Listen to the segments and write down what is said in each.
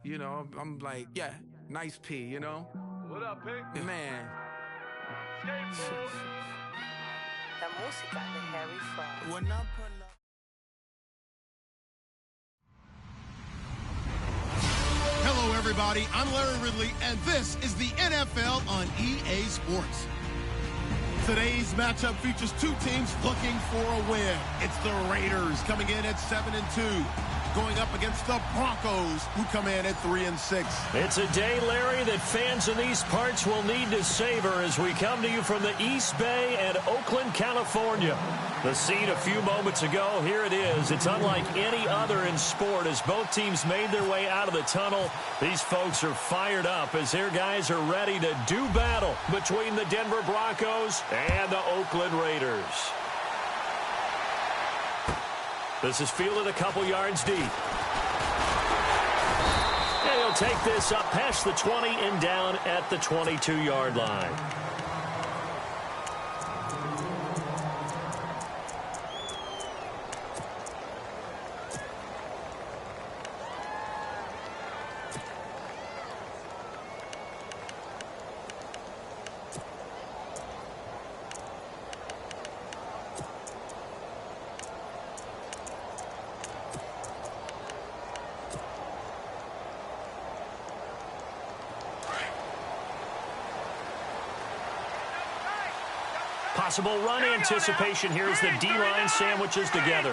You know, I'm like, yeah, nice P, you know? What up, Pink? Man. La música de Harry Fraud. When I pull up. Hello, everybody. I'm Larry Ridley, and this is the NFL on EA Sports. Today's matchup features two teams looking for a win. It's the Raiders coming in at 7-2, going up against the Broncos, who come in at 3-6. It's a day, Larry, that fans in these parts will need to savor as we come to you from the East Bay and Oakland, California. The scene a few moments ago, here it is. It's unlike any other in sport as both teams made their way out of the tunnel. These folks are fired up as their guys are ready to do battle between the Denver Broncos and the Oakland Raiders. This is fielded a couple yards deep. And he'll take this up past the 20 and down at the 22-yard line. Possible run anticipation here as the D-line sandwiches together.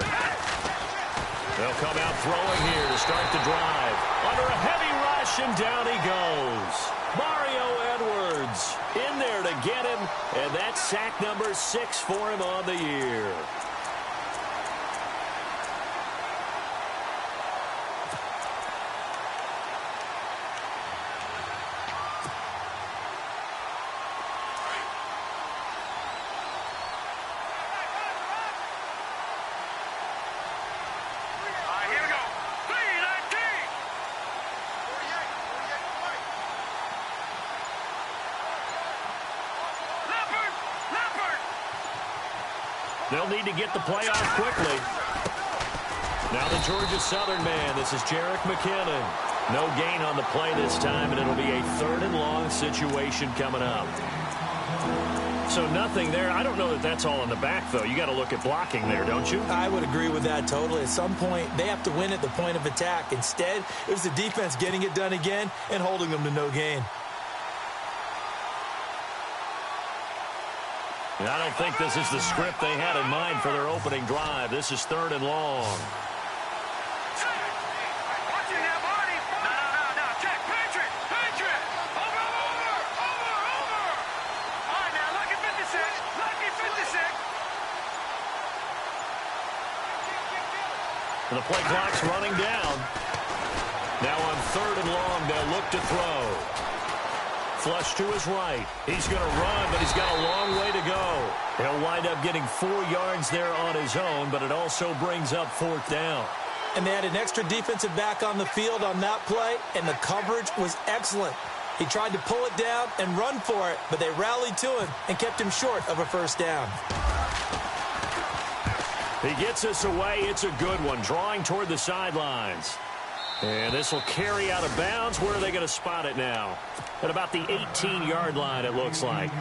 They'll come out throwing here to start the drive. Under a heavy rush, and down he goes. Mario Edwards in there to get him, and that's sack number 6 for him on the year. They'll need to get the play off quickly. Now the Georgia Southern man. This is Jerick McKinnon. No gain on the play this time, and it'll be a 3rd and long situation coming up. So nothing there. I don't know that that's all in the back, though. You got to look at blocking there, don't you? I would agree with that totally. At some point, they have to win at the point of attack. Instead, it was the defense getting it done again and holding them to no gain. I don't think this is the script they had in mind for their opening drive. This is 3rd and long. And the play clock's running down. Now on 3rd and long, they'll look to throw. Flush to his right. He's going to run, but he's got a long way to go. He'll wind up getting 4 yards there on his own, but it also brings up 4th down. And they had an extra defensive back on the field on that play, and the coverage was excellent. He tried to pull it down and run for it, but they rallied to him and kept him short of a 1st down. He gets us away. It's a good one, drawing toward the sidelines. And this will carry out of bounds. Where are they going to spot it now? At about the 18-yard line, it looks like.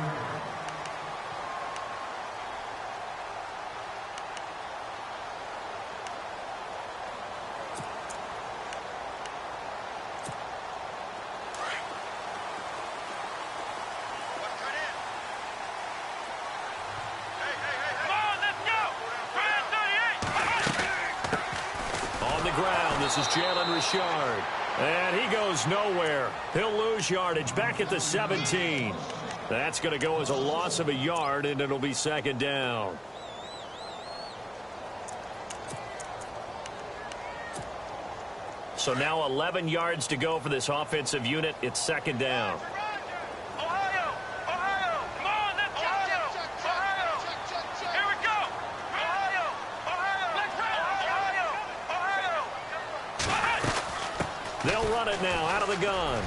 This is Jalen Richard. And he goes nowhere. He'll lose yardage back at the 17. That's going to go as a loss of a yard, and it'll be 2nd down. So now 11 yards to go for this offensive unit. It's 2nd down. They'll run it now out of the gun.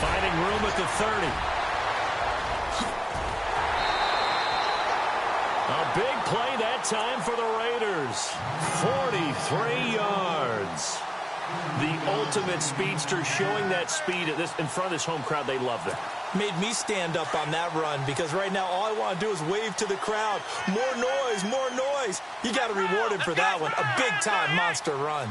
Finding room at the 30. A big play that time for the Raiders. 43 yards. The ultimate speedster, showing that speed in front of this home crowd. They love that. Made me stand up on that run because right now all I want to do is wave to the crowd. More noise, more noise. You got to reward him for that one. A big-time monster run.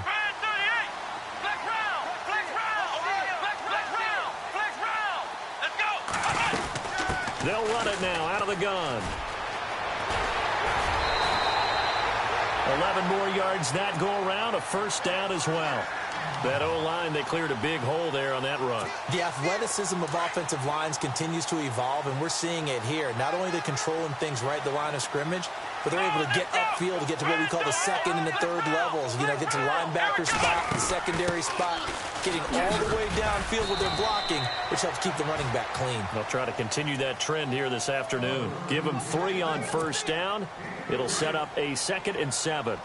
They'll run it now out of the gun. 11 more yards that go around, a first down as well. That O-line, they cleared a big hole there on that run. The athleticism of offensive lines continues to evolve, and we're seeing it here. Not only they're controlling things right at the line of scrimmage, but they're able to get upfield to get to what we call the second and the third levels. You know, get to linebacker spot, the secondary spot, getting all the way downfield with their blocking, which helps keep the running back clean. They'll try to continue that trend here this afternoon. Give them 3 on first down. It'll set up a 2nd and 7.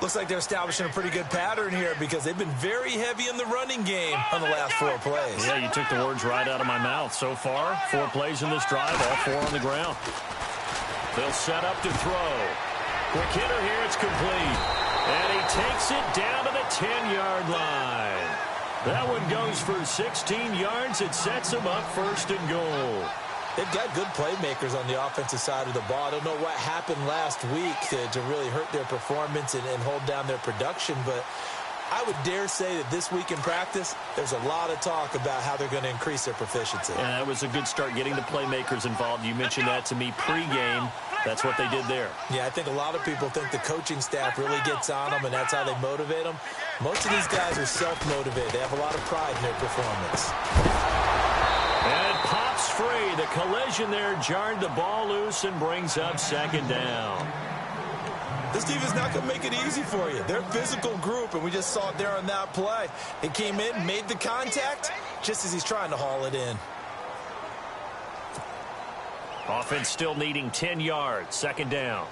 Looks like they're establishing a pretty good pattern here because they've been very heavy in the running game on the last 4 plays. Yeah, you took the words right out of my mouth. So far, 4 plays in this drive, all 4 on the ground. They'll set up to throw. Quick hitter here, it's complete. And he takes it down to the 10-yard line. That one goes for 16 yards. It sets him up 1st and goal. They've got good playmakers on the offensive side of the ball. I don't know what happened last week to really hurt their performance and hold down their production, but I would dare say that this week in practice, there's a lot of talk about how they're going to increase their proficiency. Yeah, that was a good start getting the playmakers involved. You mentioned that to me pregame. That's what they did there. Yeah, I think a lot of people think the coaching staff really gets on them, and that's how they motivate them. Most of these guys are self-motivated. They have a lot of pride in their performance. And it pops free. The collision there jarred the ball loose and brings up 2nd down. This team is not going to make it easy for you. They're a physical group, and we just saw it there on that play. He came in, made the contact, just as he's trying to haul it in. Offense still needing 10 yards. 2nd down.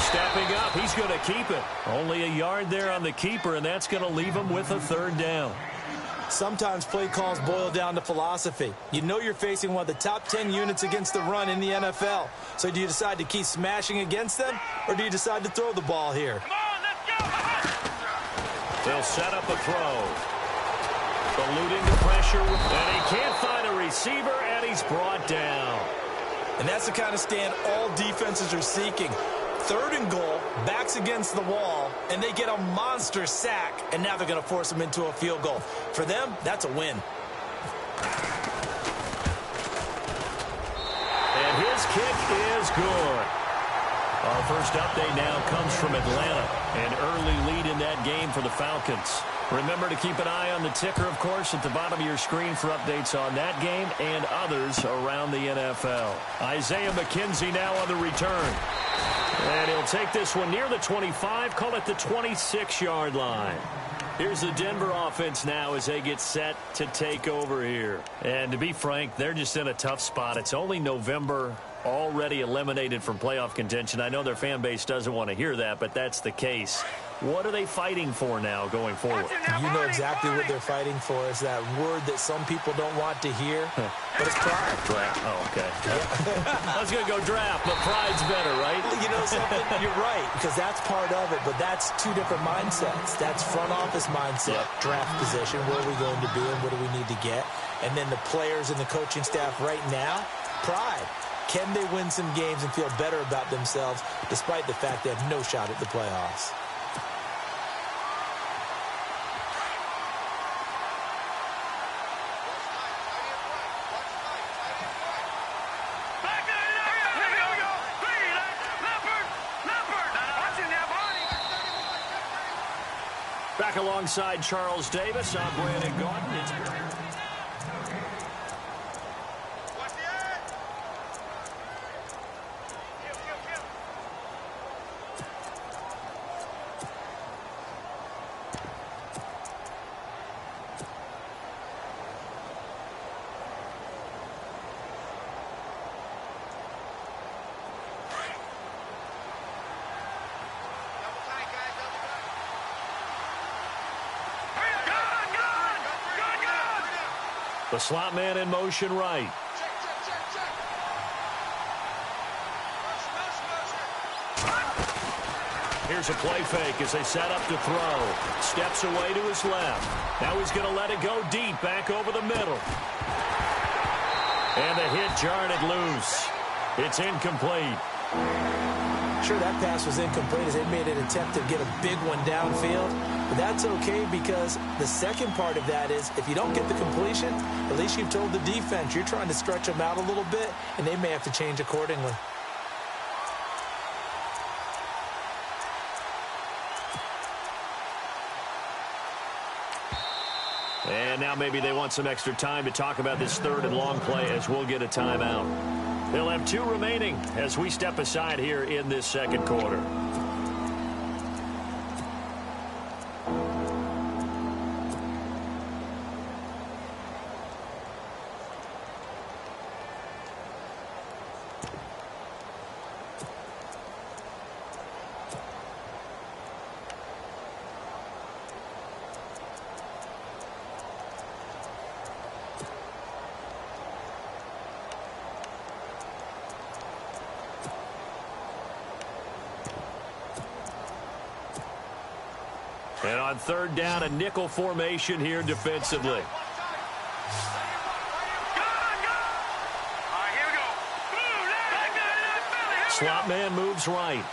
Stepping up, he's going to keep it. Only a yard there on the keeper, and that's going to leave him with a 3rd down. Sometimes play calls boil down to philosophy. You know you're facing one of the top 10 units against the run in the NFL. So do you decide to keep smashing against them, or do you decide to throw the ball here? They'll set up a throw. Eluding the pressure, and he can't find a receiver, and he's brought down. And that's the kind of stand all defenses are seeking. 3rd and goal, backs against the wall, and they get a monster sack, and now they're going to force them into a field goal. For them, that's a win. And his kick is good. Our first update now comes from Atlanta. An early lead in that game for the Falcons. Remember to keep an eye on the ticker, of course, at the bottom of your screen for updates on that game and others around the NFL. Isaiah McKenzie now on the return. And he'll take this one near the 25, call it the 26-yard line. Here's the Denver offense now as they get set to take over here. And to be frank, they're just in a tough spot. It's only November, already eliminated from playoff contention. I know their fan base doesn't want to hear that, but that's the case. What are they fighting for now going forward? You know exactly what they're fighting for. It's that word that some people don't want to hear, but it's pride. Draft. Oh, okay. I was going to go draft, but pride's better, right? You know something? You're right, because that's part of it, but that's 2 different mindsets. That's front office mindset, draft position, where are we going to be and what do we need to get? And then the players and the coaching staff right now, pride. Can they win some games and feel better about themselves despite the fact they have no shot at the playoffs? Back alongside Charles Davis, I'm Brandon Gordon. The slot man in motion right. Here's a play fake as they set up to throw. Steps away to his left. Now he's going to let it go deep, back over the middle. And the hit jarred it loose. It's incomplete. Sure, that pass was incomplete as they made an attempt to get a big one downfield. But that's okay because the second part of that is if you don't get the completion, at least you've told the defense you're trying to stretch them out a little bit, and they may have to change accordingly. And now maybe they want some extra time to talk about this third and long play as we'll get a timeout. They'll have 2 remaining as we step aside here in this second quarter. And on third down, a nickel formation here defensively. Slot man moves right.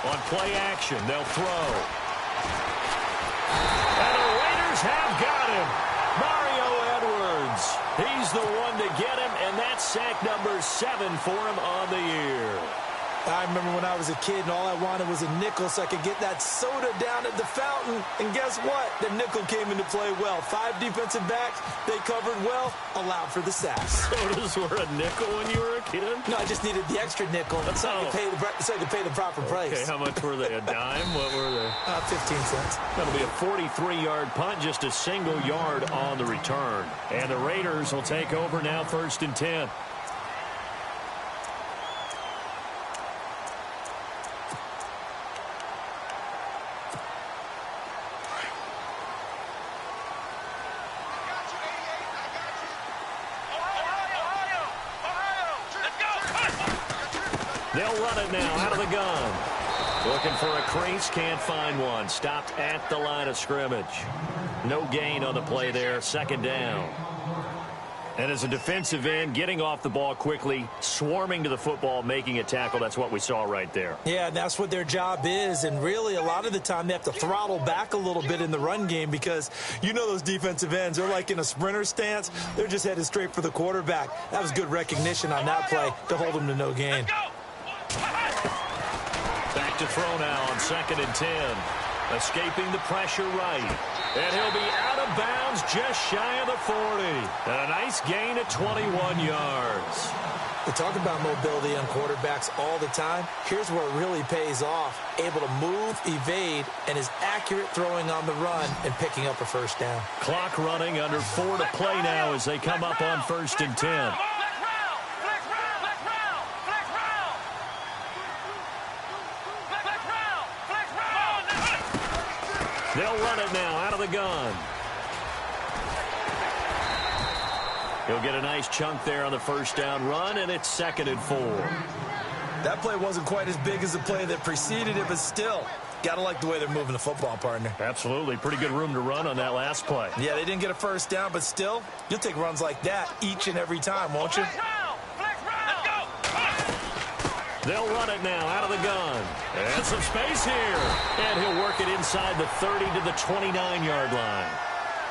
On play action, they'll throw. And the Raiders have got him. Mario Edwards. He's the one to get him, and that's sack number 7 for him on the year. I remember when I was a kid and all I wanted was a nickel so I could get that soda down at the fountain. And guess what? The nickel came into play well. 5 defensive backs, they covered well, allowed for the sacks. Sodas were a nickel when you were a kid? No, I just needed the extra nickel so I could pay the proper price. Okay, how much were they? A dime? What were they? 15 cents. That'll be a 43-yard punt, just a single yard on the return. And the Raiders will take over now, 1st and 10. They'll run it now out of the gun. Looking for a crease, can't find one. Stopped at the line of scrimmage. No gain on the play there, 2nd down. And as a defensive end, getting off the ball quickly, swarming to the football, making a tackle, that's what we saw right there. Yeah, and that's what their job is. And really, a lot of the time, they have to throttle back a little bit in the run game because you know those defensive ends, they're like in a sprinter stance. They're just headed straight for the quarterback. That was good recognition on that play to hold them to no gain. Back to throw now on 2nd and 10. Escaping the pressure right. And he'll be out of bounds just shy of the 40. And a nice gain at 21 yards. We talk about mobility on quarterbacks all the time. Here's where it really pays off. Able to move, evade, and is accurate throwing on the run and picking up a 1st down. Clock running under 4 to play now as they come up on 1st and 10. They'll run it now out of the gun. He'll get a nice chunk there on the 1st down run, and it's 2nd and 4. That play wasn't quite as big as the play that preceded it, but still, got to like the way they're moving the football, partner. Absolutely. Pretty good room to run on that last play. Yeah, they didn't get a 1st down, but still, you'll take runs like that each and every time, won't you? They'll run it now out of the gun. And some space here. And he'll work it inside the 30 to the 29-yard line.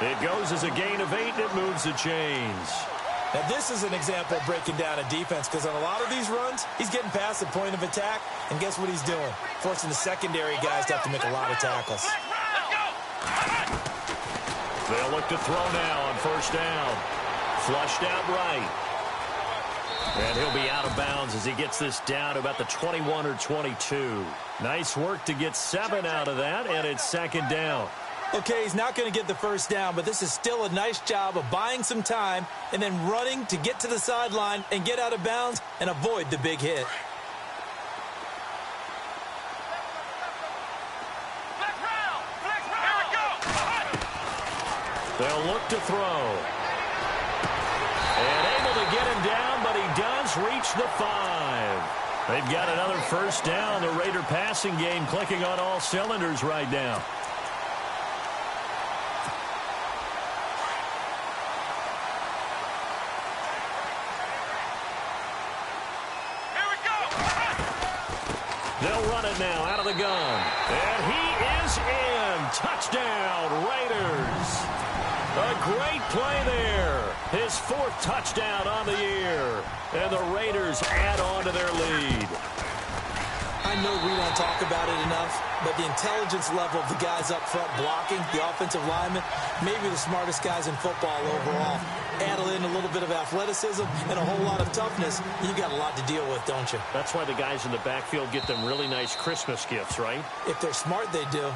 It goes as a gain of 8, and it moves the chains. Now, this is an example of breaking down a defense because on a lot of these runs, he's getting past the point of attack, and guess what he's doing? Forcing the secondary guys to have to make a lot of tackles. They'll look to throw now on 1st down. Flushed out right. And he'll be out of bounds as he gets this down to about the 21 or 22. Nice work to get 7 out of that, and it's 2nd down. Okay, he's not going to get the 1st down, but this is still a nice job of buying some time and then running to get to the sideline and get out of bounds and avoid the big hit. They'll look to throw. And able to get him down, but he does reach the 5. They've got another first down. The Raider passing game clicking on all cylinders right now. Here we go. They'll run it now out of the gun. And he is in. Touchdown, Raiders. A great play there. His 4th touchdown on the year. And the Raiders add on to their lead. I know we don't talk about it enough, but the intelligence level of the guys up front blocking, the offensive linemen, maybe the smartest guys in football overall. Add in a little bit of athleticism and a whole lot of toughness, you got a lot to deal with, don't you? That's why the guys in the backfield get them really nice Christmas gifts, right? If they're smart, they do.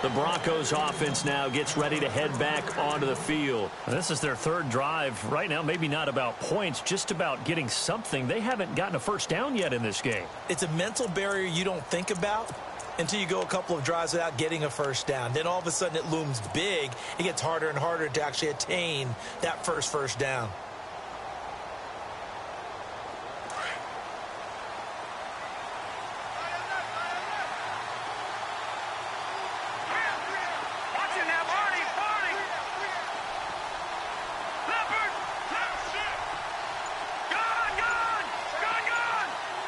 The Broncos offense now gets ready to head back onto the field. And this is their 3rd drive. Right now, maybe not about points, just about getting something. They haven't gotten a first down yet in this game. It's a mental barrier you don't think about until you go a couple of drives without getting a first down. Then all of a sudden it looms big. It gets harder and harder to actually attain that first down.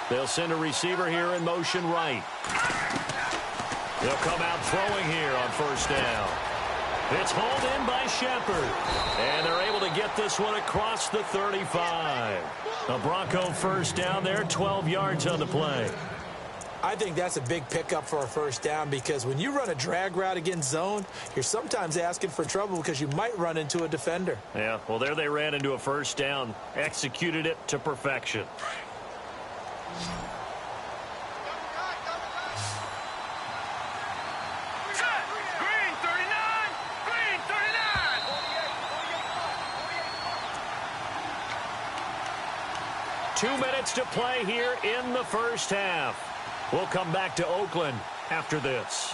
They'll send a receiver here in motion right. They'll come out throwing here on first down. It's hauled in by Shepard. And they're able to get this one across the 35. A Bronco first down there, 12 yards on the play. I think that's a big pickup for a first down because when you run a drag route against zone, you're sometimes asking for trouble because you might run into a defender. Yeah, well, there they ran into a first down, executed it to perfection. Green 39. Green 39. 2 minutes to play here in the first half. We'll come back to Oakland after this.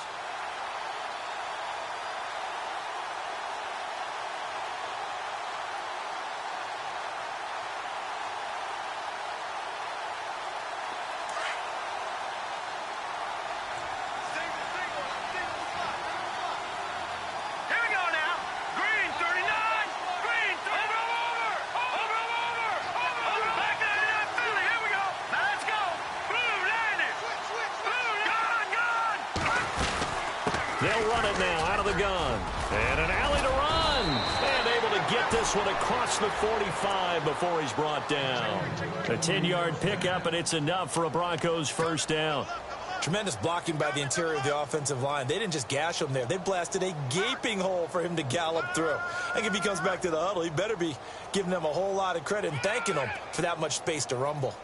They'll run it now out of the gun. And an alley to run. And able to get this one across the 45 before he's brought down. A 10-yard pickup, and it's enough for a Broncos first down. Tremendous blocking by the interior of the offensive line. They didn't just gash him there. They blasted a gaping hole for him to gallop through. I think if he comes back to the huddle, he better be giving them a whole lot of credit and thanking them for that much space to rumble.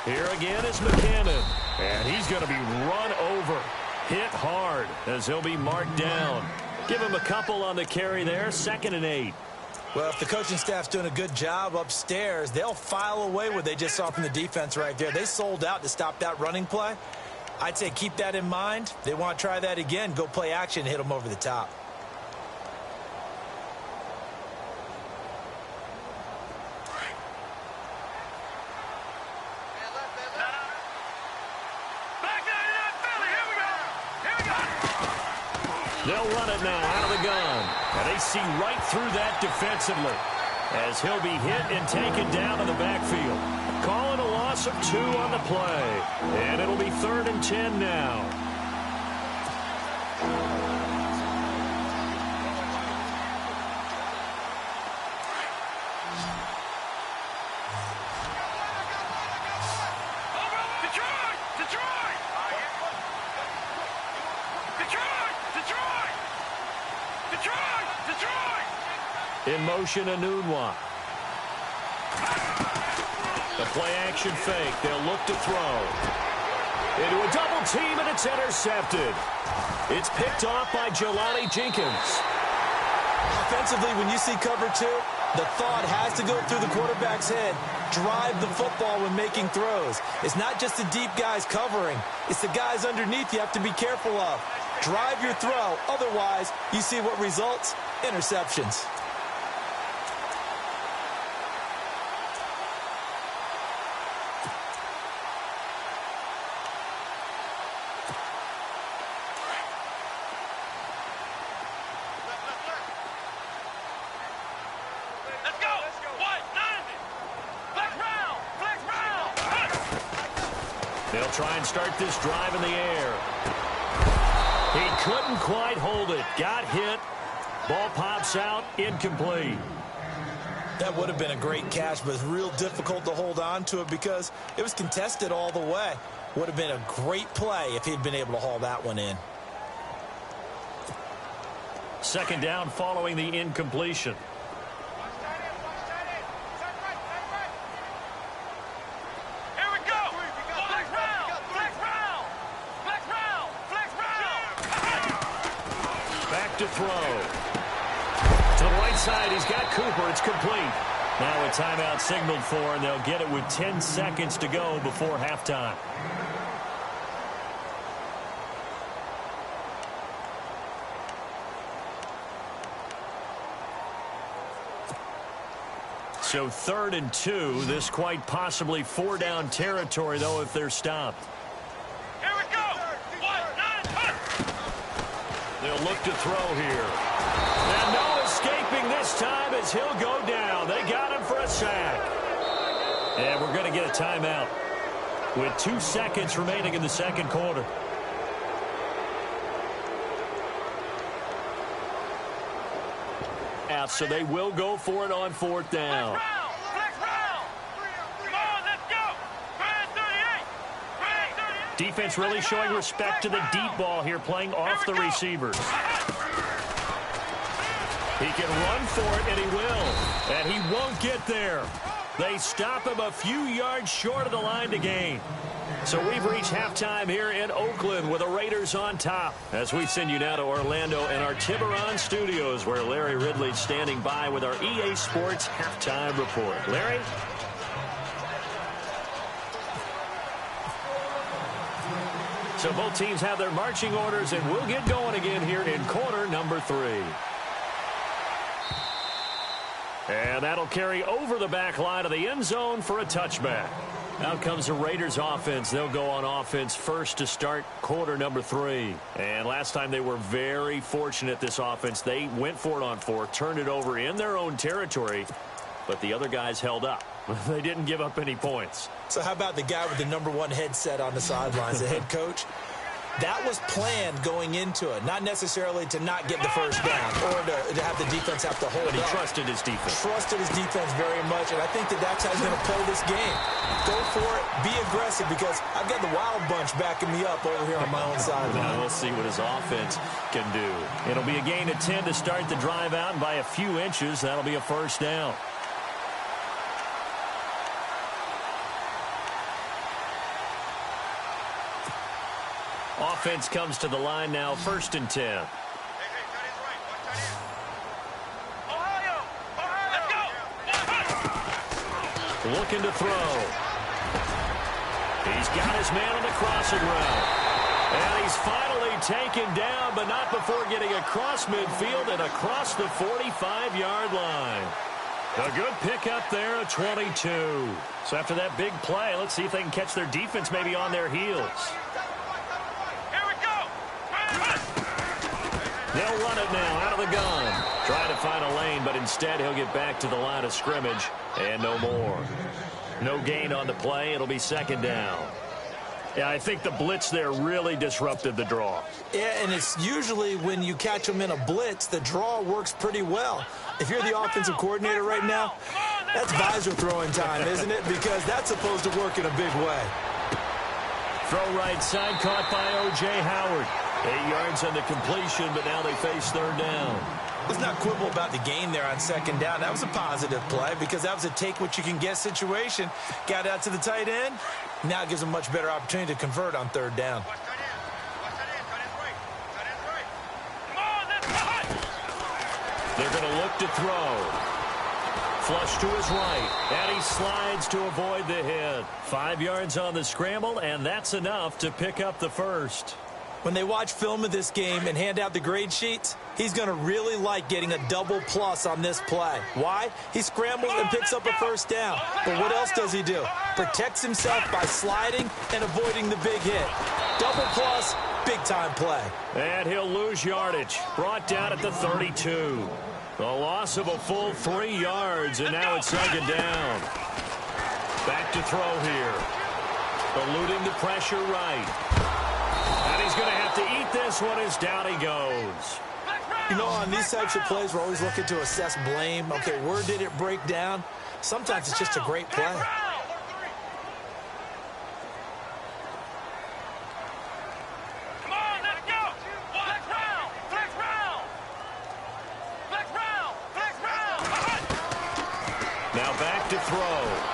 Here again is McCannon. And he's going to be run over. Hit hard as he'll be marked down. Give him a couple on the carry there. 2nd and 8. Well, if the coaching staff's doing a good job upstairs, they'll file away what they just saw from the defense right there. They sold out to stop that running play. I'd say keep that in mind. They want to try that again. Go play action and hit them over the top. They'll run it now out of the gun. And they see right through that defensively as he'll be hit and taken down in the backfield. Calling a loss of 2 on the play. And it'll be 3rd and 10 now. In motion, Anunwa. The play-action fake. They'll look to throw. Into a double team, and it's intercepted. It's picked off by Jelani Jenkins. Offensively, when you see cover two, the thought has to go through the quarterback's head. Drive the football when making throws. It's not just the deep guys covering. It's the guys underneath you have to be careful of. Drive your throw. Otherwise, you see what results? Interceptions. They'll try and start this drive in the air. He couldn't quite hold it. Got hit. Ball pops out. Incomplete. That would have been a great catch, but it's real difficult to hold on to it because it was contested all the way. Would have been a great play if he'd been able to haul that one in. Second down following the incompletion. To throw. To the right side, he's got Cooper. It's complete. Now a timeout signaled for, and they'll get it with 10 seconds to go before halftime. So 3rd and 2. This quite possibly 4-down territory, though, if they're stopped. They'll look to throw here. And no escaping this time as he'll go down. They got him for a sack. And we're going to get a timeout with 2 seconds remaining in the second quarter. So they will go for it on 4th down. Defense really showing respect to the deep ball here, playing off the receivers. He can run for it, and he will. And he won't get there. They stop him a few yards short of the line to gain. So we've reached halftime here in Oakland with the Raiders on top. As we send you now to Orlando and our Tiburon studios, where Larry Ridley's standing by with our EA Sports halftime report. Larry? So both teams have their marching orders, and we'll get going again here in quarter number 3. And that'll carry over the back line of the end zone for a touchback. Out comes the Raiders offense. They'll go on offense first to start quarter number 3. And last time they were very fortunate, this offense. They went for it on 4, turned it over in their own territory, but the other guys held up. They didn't give up any points. So how about the guy with the #1 headset on the sidelines, the head coach? That was planned going into it, not necessarily to not get the first down or to have the defense have to hold But he up. trusted his defense. Trusted his defense very much, and I think that's how he's going to play this game. Go for it, be aggressive, because I've got the wild bunch backing me up over here on my own sideline. We'll see what his offense can do. It'll be a gain of 10 to start the drive out, and by a few inches, that'll be a first down. Offense comes to the line now, 1st and 10. Looking to throw. He's got his man on the crossing route. And he's finally taken down, but not before getting across midfield and across the 45-yard line. A good pickup there at 22. So after that big play, let's see if they can catch their defense maybe on their heels. They'll run it now out of the gun. Trying to find a lane, but instead he'll get back to the line of scrimmage and no more. No gain on the play. It'll be 2nd down. Yeah, I think the blitz there really disrupted the draw. Yeah, and it's usually when you catch them in a blitz, the draw works pretty well. If you're the offensive coordinator right now, that's visor throwing time, isn't it? Because that's supposed to work in a big way. Throw right side, caught by O.J. Howard. 8 yards on the completion, but now they face 3rd down. Let's not quibble about the gain there on second down. That was a positive play because that was a take-what-you-can-get situation. Got out to the tight end. Now it gives them a much better opportunity to convert on third down. They're going to look to throw. Flush to his right, and he slides to avoid the hit. 5 yards on the scramble, and that's enough to pick up the first. When they watch film of this game and hand out the grade sheets, he's going to really like getting a double plus on this play. Why? He scrambles and picks up a first down. But what else does he do? Protects himself by sliding and avoiding the big hit. Double plus, big-time play. And he'll lose yardage. Brought down at the 32. A loss of a full 3 yards, and now it's second down. Back to throw here. Eluding the pressure right. And he's going to have to eat this one as down he goes. You know, on these types of plays, we're always looking to assess blame. Okay, where did it break down? Sometimes it's just a great play. Now back to throw.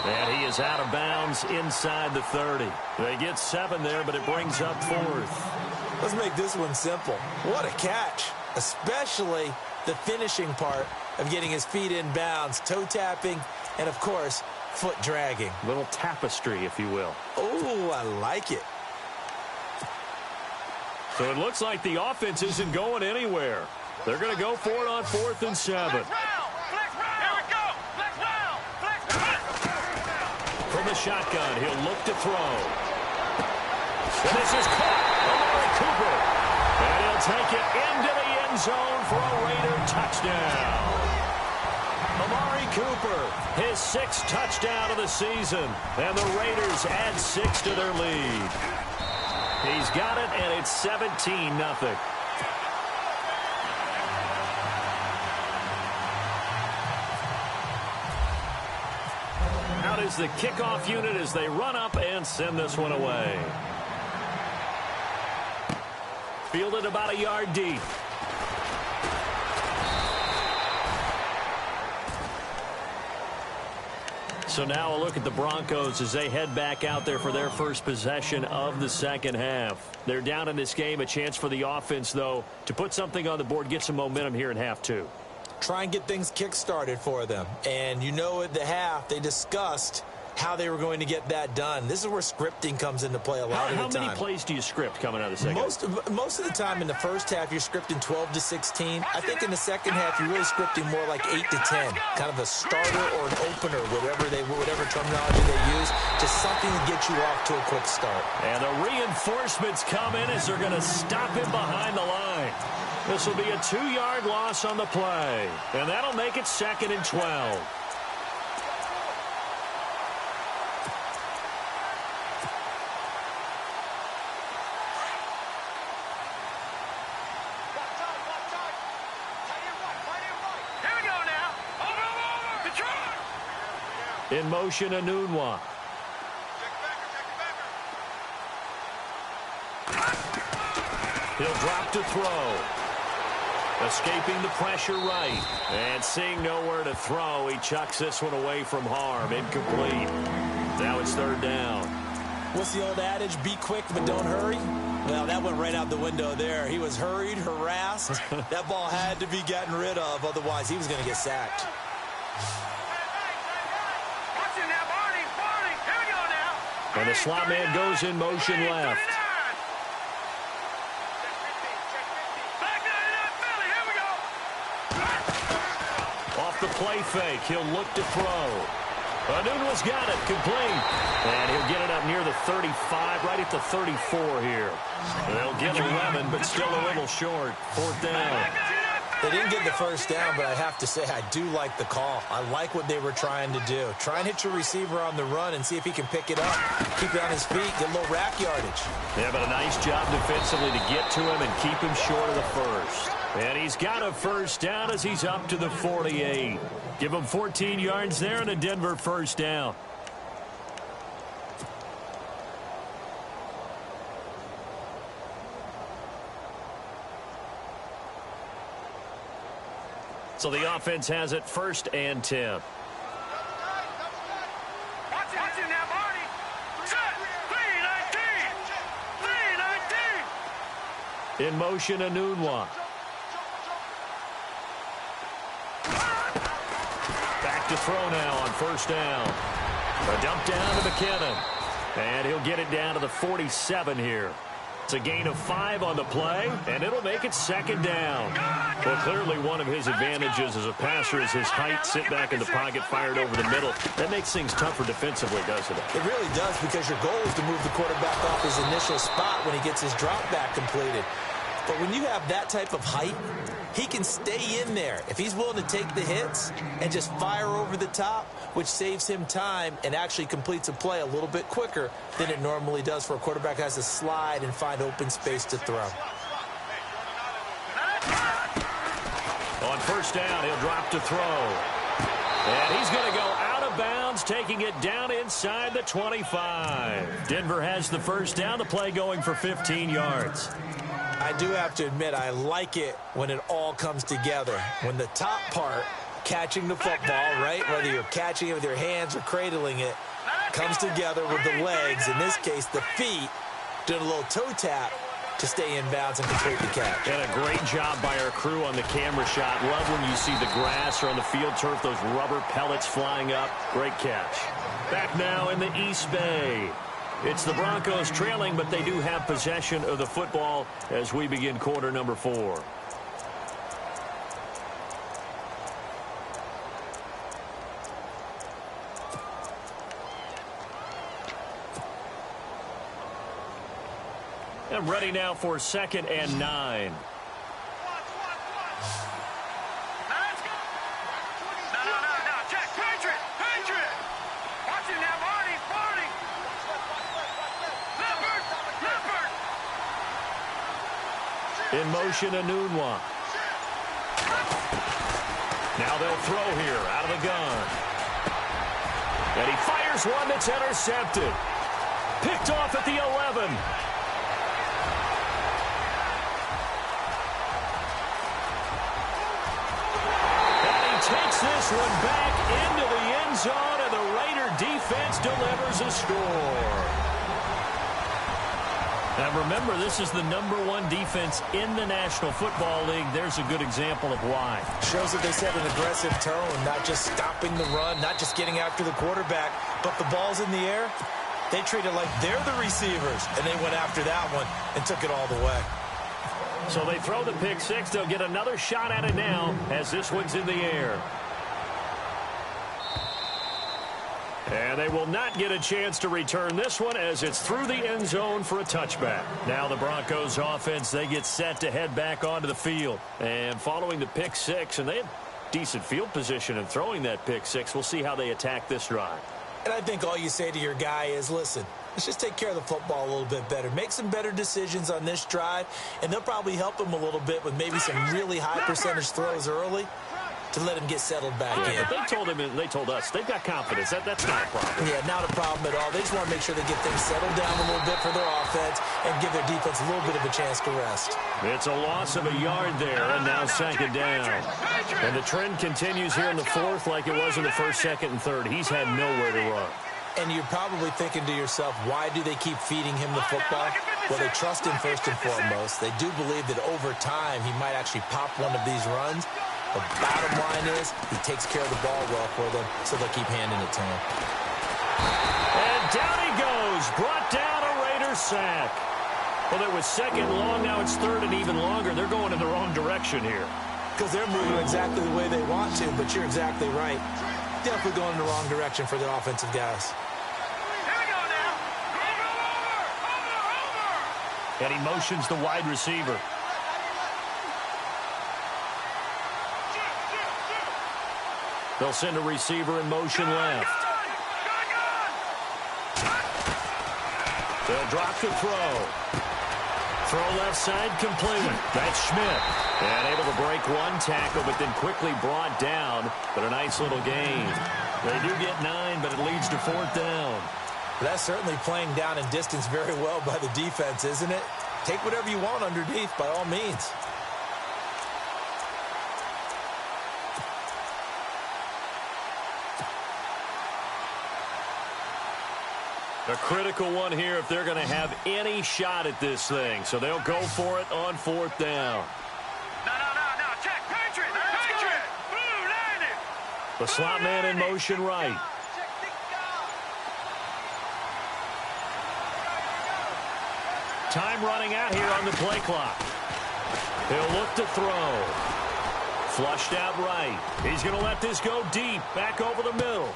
And he is out of bounds inside the 30. They get 7 there, but it brings up 4th. Let's make this one simple. What a catch, especially the finishing part of getting his feet in bounds, toe tapping, and, of course, foot dragging. Little tapestry, if you will. Oh, I like it. So it looks like the offense isn't going anywhere. They're going to go for it on 4th and 7. From the shotgun, he'll look to throw. And this is caught. Amari Cooper. And he'll take it into the end zone for a Raider touchdown. Amari Cooper, his 6th touchdown of the season. And the Raiders add 6 to their lead. He's got it, and it's 17-0. Out is the kickoff unit as they run up and send this one away. Fielded about a yard deep. So now a look at the Broncos as they head back out there for their first possession of the second half. They're down in this game. A chance for the offense, though, to put something on the board, get some momentum here in half 2. Try and get things kick-started for them. And you know at the half, they discussed how they were going to get that done. This is where scripting comes into play a lot of the time. How many plays do you script coming out of the second? Most of the time in the first half, you're scripting 12 to 16. I think in the second half, you're really scripting more like 8 to 10. Kind of a starter or an opener, whatever terminology they use. Just something to get you off to a quick start. And the reinforcements come in as they're going to stop him behind the line. This will be a 2-yard loss on the play. And that'll make it 2nd and 12. In motion, Anunwa. He'll drop to throw. Escaping the pressure right. And seeing nowhere to throw, he chucks this one away from harm. Incomplete. Now it's 3rd down. What's the old adage? Be quick, but don't hurry? Well, that went right out the window there. He was hurried, harassed. That ball had to be gotten rid of. Otherwise, he was going to get sacked. And the slot man goes in motion left. Off the play fake, he'll look to throw. Anunwa's got it, complete. And he'll get it up near the 35, right at the 34 here. They'll get 11, but still a little short. 4th down. They didn't get the first down, but I have to say I do like the call. I like what they were trying to do. Try and hit your receiver on the run and see if he can pick it up. Keep it on his feet, get a little rack yardage. Yeah, but a nice job defensively to get to him and keep him short of the first. And he's got a first down as he's up to the 48. Give him 14 yards there and a Denver first down. So the offense has it 1st and 10. Watch it now, Marty. Set. 3-19. In motion, Anunwa. Back to throw now on 1st down. A dump down to McKinnon. And he'll get it down to the 47 here. It's a gain of 5 on the play, and it'll make it 2nd down. Well, clearly one of his advantages as a passer is his height, sit back in the pocket, fired over the middle. That makes things tougher defensively, doesn't it? It really does, because your goal is to move the quarterback off his initial spot when he gets his drop back completed. But when you have that type of height, he can stay in there if he's willing to take the hits and just fire over the top, which saves him time and actually completes a play a little bit quicker than it normally does for a quarterback who has to slide and find open space to throw. On 1st down, he'll drop to throw. And he's going to go out of bounds, taking it down inside the 25. Denver has the 1st down, the play going for 15 yards. I do have to admit, I like it when it all comes together. When the top part, catching the football, right, whether you're catching it with your hands or cradling it, comes together with the legs, in this case the feet, doing a little toe tap to stay in bounds and complete the catch. And a great job by our crew on the camera shot. Love when you see the grass or on the field turf, those rubber pellets flying up. Great catch. Back now in the East Bay. It's the Broncos trailing, but they do have possession of the football as we begin quarter number 4. And ready now for 2nd and 9. No. Check. Patriot. Watch it now, Marty. Leopard. In motion, Anunwa. Now they'll throw here out of the gun. And he fires one that's intercepted. Picked off at the 11. Takes this one back into the end zone, and the Raider defense delivers a score. And remember, this is the #1 defense in the National Football League. There's a good example of why. Shows that they set an aggressive tone, not just stopping the run, not just getting after the quarterback, but the ball's in the air. They treat it like they're the receivers, and they went after that one and took it all the way. So they throw the pick 6. They'll get another shot at it now as this one's in the air. And they will not get a chance to return this one as it's through the end zone for a touchback. Now the Broncos offense, they get set to head back onto the field. And following the pick 6, and they had decent field position in throwing that pick 6. We'll see how they attack this drive. And I think all you say to your guy is, listen, let's just take care of the football a little bit better. Make some better decisions on this drive, and they'll probably help him a little bit with maybe some really high percentage throws early to let him get settled back in. But they told him, and they told us, they've got confidence. That's not a problem. Yeah, not a problem at all. They just want to make sure they get things settled down a little bit for their offense and give their defense a little bit of a chance to rest. It's a loss of a yard there, and now 2nd down. And the trend continues here in the 4th like it was in the 1st, 2nd, and 3rd. He's had nowhere to run. And you're probably thinking to yourself, why do they keep feeding him the football? Well, they trust him first and foremost. They do believe that over time he might actually pop one of these runs. The bottom line is he takes care of the ball well for them, so they'll keep handing it to him. And down he goes. Brought down a Raider sack. Well, it was 2nd long. Now it's 3rd and even longer. They're going in the wrong direction here. Because they're moving exactly the way they want to, but you're exactly right. Definitely going in the wrong direction for the offensive guys. Here we go now. Over. And he motions the wide receiver. They'll send a receiver in motion left. They'll drop the throw. Throw left side complete. That's Schmidt. And able to break one tackle, but then quickly brought down. But a nice little gain. They do get 9, but it leads to 4th down. That's certainly playing down in distance very well by the defense, isn't it? Take whatever you want underneath, by all means. A critical one here if they're going to have any shot at this thing. So they'll go for it on 4th down. No. Check. Patriot. Blue, line it. The slot man in motion right. Time running out here on the play clock. He'll look to throw. Flushed out right. He's going to let this go deep, back over the middle.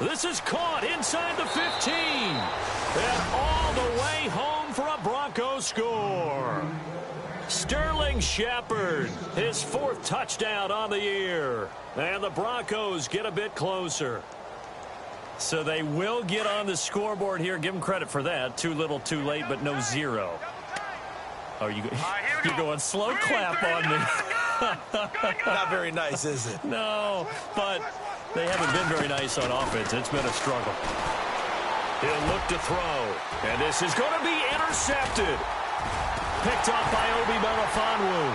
This is caught inside the 15. And all the way home for a Broncos score. Sterling Shepard, his 4th touchdown on the year. And the Broncos get a bit closer. So they will get on the scoreboard here. Give them credit for that. Too little, too late, but no 0. Oh, you're going slow clap on me. Not very nice, is it? No, but they haven't been very nice on offense. It's been a struggle. He'll look to throw. And this is going to be intercepted. Picked up by Obi Melifonwu.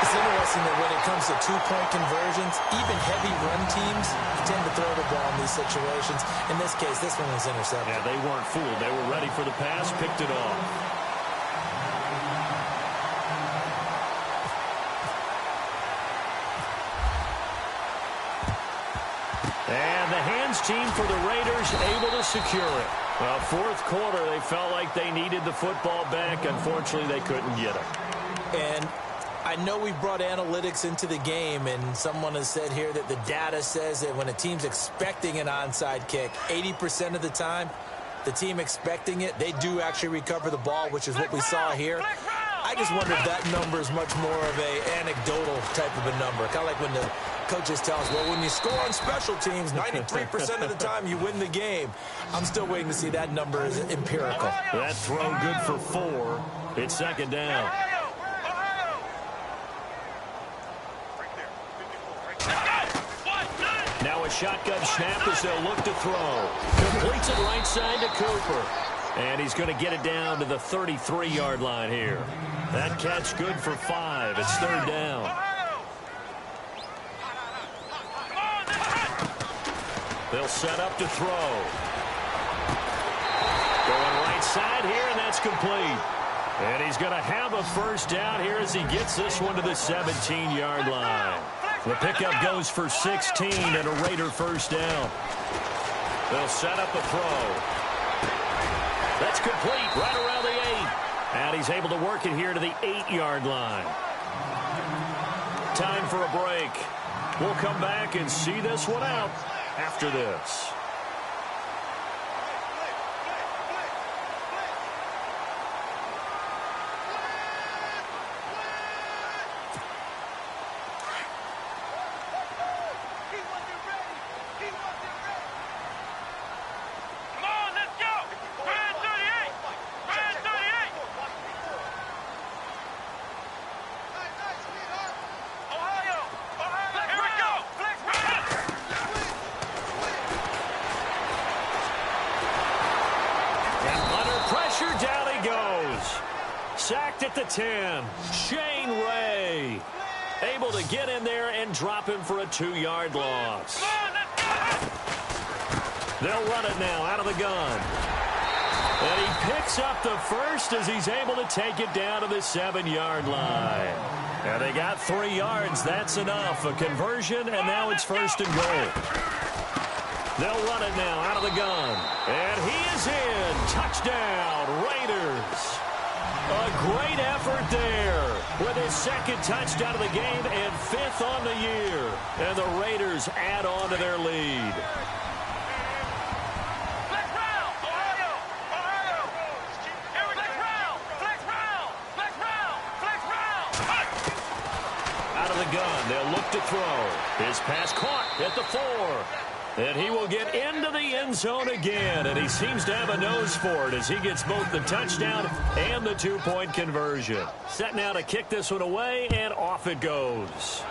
It's interesting that when it comes to 2-point conversions, even heavy run teams tend to throw the ball in these situations. In this case, this one was intercepted. Yeah, they weren't fooled. They were ready for the pass, picked it off. And the hands team for the Raiders able to secure it. Well, 4th quarter, they felt like they needed the football back. Unfortunately, they couldn't get it. And I know we brought analytics into the game, and someone has said here that the data says that when a team's expecting an onside kick, 80% of the time, the team expecting it, they do actually recover the ball, which is what we saw here. I just wonder if that number is much more of a anecdotal type of a number. Kind of like when the coaches tell us, well, when you score on special teams, 93% of the time you win the game. I'm still waiting to see that number is empirical. That throw good for 4. It's 2nd down. Now a shotgun snap as they'll look to throw. Completes it right side to Cooper. And he's going to get it down to the 33-yard line here. That catch good for 5. It's 3rd down. They'll set up to throw. Going right side here, and that's complete. And he's going to have a 1st down here as he gets this one to the 17-yard line. The pickup goes for 16 and a Raider 1st down. They'll set up a throw. That's complete right around the 8. And he's able to work it here to the 8-yard line. Time for a break. We'll come back and see this one out after this. Sacked at the 10. Shane Ray able to get in there and drop him for a 2-yard loss. They'll run it now out of the gun. And he picks up the 1st as he's able to take it down to the 7-yard line. And they got 3 yards. That's enough. A conversion, and now it's 1st and goal. They'll run it now out of the gun. And he is in. Touchdown, Raiders. A great effort there with his 2nd touchdown of the game and 5th on the year. And the Raiders add on to their lead. Out of the gun, they'll look to throw. His pass caught at the 4. And he will get into the end zone again, and he seems to have a nose for it as he gets both the touchdown and the 2-point conversion. Set now to kick this one away, and off it goes.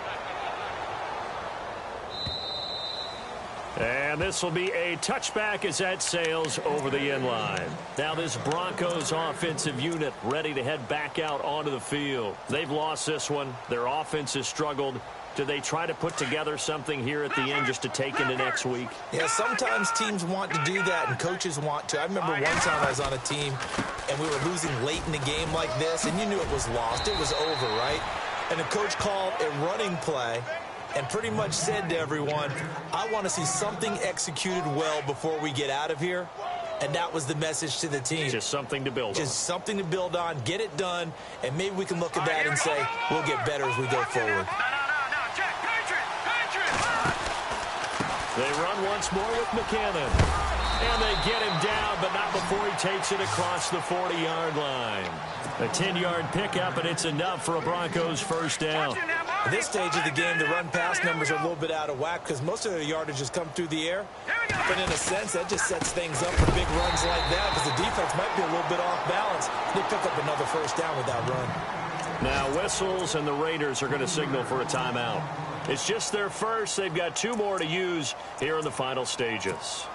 And this will be a touchback as that sails over the end line. Now this Broncos offensive unit ready to head back out onto the field. They've lost this one. Their offense has struggled. do they try to put together something here at the end just to take into next week? Yeah, sometimes teams want to do that and coaches want to. I remember one time I was on a team and we were losing late in the game like this, and you knew it was lost. It was over, right? And the coach called a running play and pretty much said to everyone, I want to see something executed well before we get out of here. And that was the message to the team. Just something to build on. Just something to build on, get it done, and maybe we can look at that and say, we'll get better as we go forward. No, check, Patriot! They run once more with McKinnon. And they get him down, but not before he takes it across the 40-yard line. A 10-yard pickup, and it's enough for a Broncos first down. At this stage of the game, the run-pass numbers are a little bit out of whack because most of the yardage has come through the air. But in a sense, that just sets things up for big runs like that because the defense might be a little bit off balance. They pick up another first down with that run. Now whistles, and the Raiders are going to signal for a timeout. It's just their first. They've got 2 more to use here in the final stages.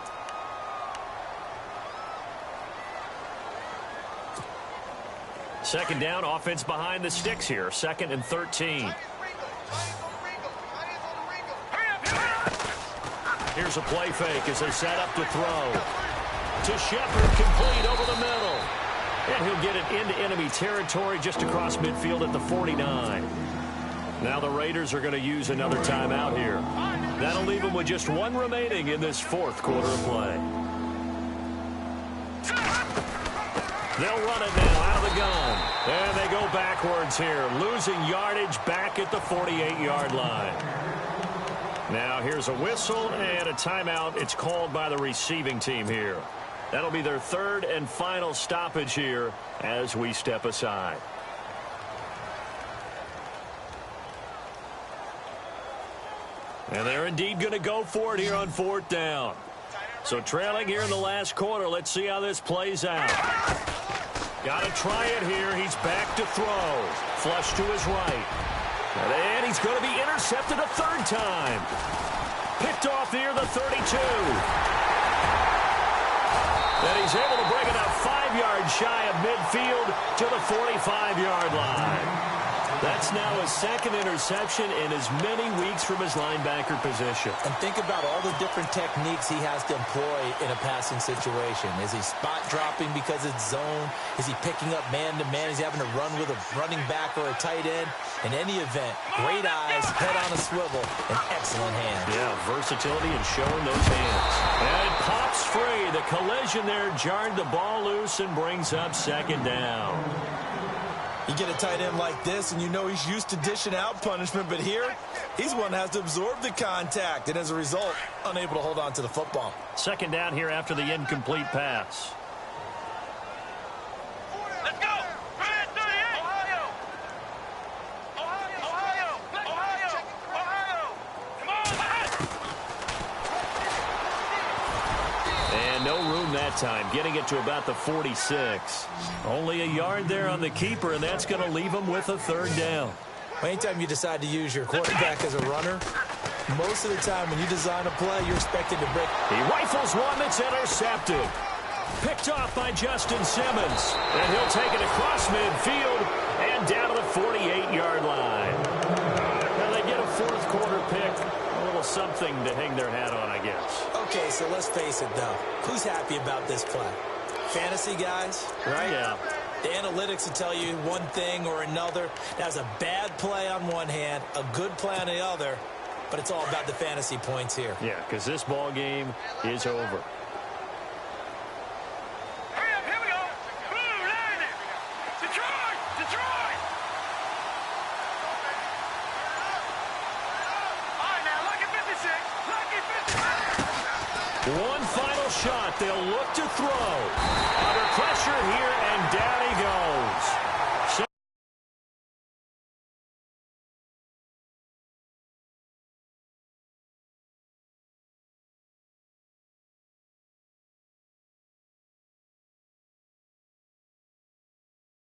Second down, offense behind the sticks here. 2nd and 13. Here's a play fake as they set up to throw. To Shepard, complete over the middle. And he'll get it into enemy territory just across midfield at the 49. Now the Raiders are going to use another timeout here. That'll leave them with just 1 remaining in this 4th quarter of play. They'll run it now out of the gun. And they go backwards here, losing yardage back at the 48-yard line. Now here's a whistle and a timeout. It's called by the receiving team here. That'll be their 3rd and final stoppage here as we step aside. And they're indeed going to go for it here on 4th down. So trailing here in the last quarter. Let's see how this plays out. Got to try it here. He's back to throw. Flush to his right. And he's going to be intercepted a 3rd time. Picked off near the 32. And he's able to bring it up 5 yards shy of midfield to the 45-yard line. That's now his 2nd interception in as many weeks from his linebacker position. And think about all the different techniques he has to employ in a passing situation. Is he spot dropping because it's zone? Is he picking up man-to-man? Is he having to run with a running back or a tight end? In any event, great eyes, head on a swivel, and excellent hands. Yeah, versatility and showing those hands. And it pops free. The collision there jarred the ball loose and brings up 2nd down. You get a tight end like this, and you know he's used to dishing out punishment, but here, he's one that has to absorb the contact, and as a result, unable to hold on to the football. 2nd down here after the incomplete pass. Let's go! Red 38! Ohio! Come on! And no room that time, getting it to about the 46. Only a yard there on the keeper, and that's going to leave him with a 3rd down. Anytime you decide to use your quarterback as a runner, most of the time when you design a play, you're expected to break. He rifles one that's intercepted. Picked off by Justin Simmons. And he'll take it across midfield and down to the 48-yard line. Now they get a 4th quarter pick. A little something to hang their hat on, I guess. Okay, so let's face it, though. Who's happy about this play? Fantasy guys, right? Yeah. The analytics will tell you one thing or another. That was a bad play on one hand, a good play on the other, but it's all about the fantasy points here. Yeah, because this ball game is over. Hurry up, here we go! Blue, line it! Detroit! Detroit! All right, now, lucky 56! Lucky 56! One final shot. They'll look to throw. Under pressure here, and down he goes.